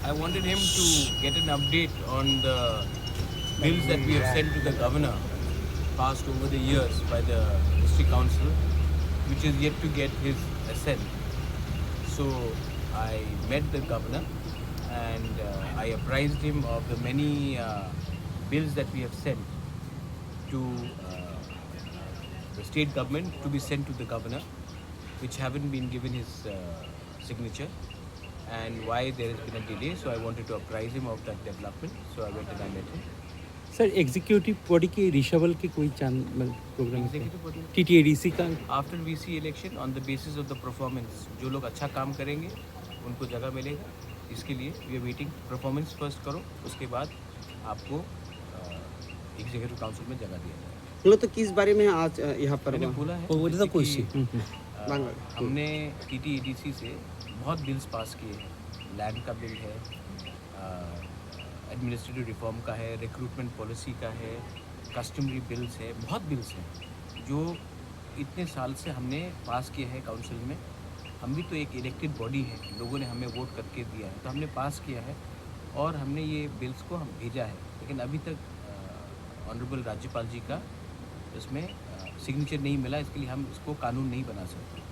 I wanted him to get an update on the bills that we have sent to the governor, passed over the years by the district council, which is yet to get his assent. So I met the governor and I apprised him of the many bills that we have sent to the state government to be sent to the governor, which haven't been given his signature, and why there has been a delay. So I wanted to apprise him of that development. So I went and I met him. Sir executive body के रिशवल के कोई programme Executive body. TTADC का after VC election on the basis of the performance, जो लोग अच्छा काम करेंगे उनको जगह मिलेगा. इसके लिए we are waiting. Performance first करो, उसके बाद आपको एग्जीक्यूटिव काउंसिल में जगह दिया जाएगा. मतलब तो किस बारे में आज यहाँ पर मैंने हुआ? बोला है वो तो कि, क्वेश्चन हमने TTADC से बहुत बिल्स पास किए. लैंड का बिल है, एडमिनिस्ट्रेटिव रिफॉर्म का है, रिक्रूटमेंट पॉलिसी का है, कस्टमरी बिल्स है, बहुत बिल्स हैं जो इतने साल से हमने पास किए हैं काउंसिल में. हम भी तो एक इलेक्टेड बॉडी है, लोगों ने हमें वोट करके दिया है, तो हमने पास किया है और हमने ये बिल्स को हम भेजा है. लेकिन अभी तक ऑनरेबल राज्यपाल जी का इसमें सिग्नेचर नहीं मिला. इसके लिए हम इसको कानून नहीं बना सकते.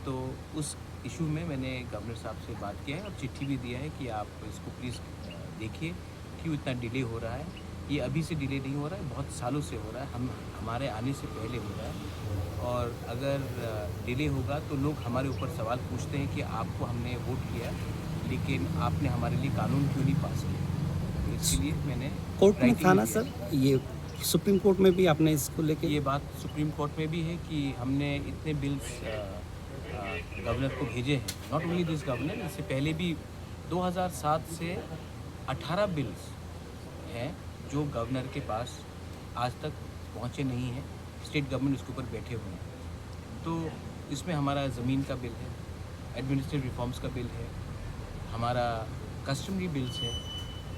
तो उस इशू में मैंने गवर्नर साहब से बात किया है और चिट्ठी भी दिया है कि आप इसको प्लीज़ देखिए क्यों इतना डिले हो रहा है. ये अभी से डिले नहीं हो रहा है, बहुत सालों से हो रहा है. हमारे आने से पहले हो रहा है. और अगर डिले होगा तो लोग हमारे ऊपर सवाल पूछते हैं कि आपको हमने वोट किया लेकिन आपने हमारे लिए कानून क्यों नहीं पास किया. तो इसके लिए मैंने कोर्ट में writing था ना किया. सर, ये सुप्रीम कोर्ट में भी आपने इसको लेके ये बात सुप्रीम कोर्ट में भी है कि हमने इतने बिल्स गवर्नर को भेजे हैं. नॉट ओनली दिस गवर्नर, इससे पहले भी 2007 से 18 बिल्स हैं जो गवर्नर के पास आज तक पहुंचे नहीं हैं. स्टेट गवर्नमेंट उसके ऊपर बैठे हुए हैं. तो इसमें हमारा ज़मीन का बिल है, एडमिनिस्ट्रेटिव रिफॉर्म्स का बिल है, हमारा कस्टमरी बिल्स है.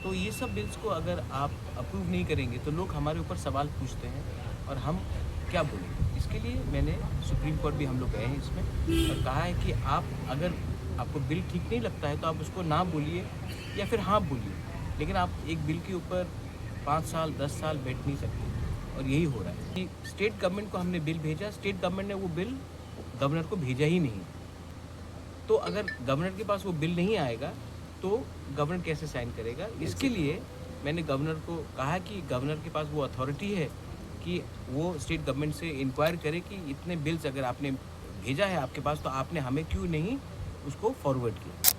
तो ये सब बिल्स को अगर आप अप्रूव नहीं करेंगे तो लोग हमारे ऊपर सवाल पूछते हैं और हम क्या बोलेंगे. इसके लिए मैंने सुप्रीम कोर्ट भी हम लोग गए हैं इसमें और कहा है कि आप अगर आपको बिल ठीक नहीं लगता है तो आप उसको ना बोलिए या फिर हाँ बोलिए, लेकिन आप एक बिल के ऊपर 5 साल 10 साल बैठ नहीं सकते. और यही हो रहा है कि स्टेट गवर्नमेंट को हमने बिल भेजा, स्टेट गवर्नमेंट ने वो बिल गवर्नर को भेजा ही नहीं. तो अगर गवर्नर के पास वो बिल नहीं आएगा तो गवर्नर कैसे साइन करेगा. इसके लिए मैंने गवर्नर को कहा कि गवर्नर के पास वो अथॉरिटी है कि वो स्टेट गवर्नमेंट से इंक्वायर करे कि इतने बिल्स अगर आपने भेजा है आपके पास तो आपने हमें क्यों नहीं उसको फॉरवर्ड किया.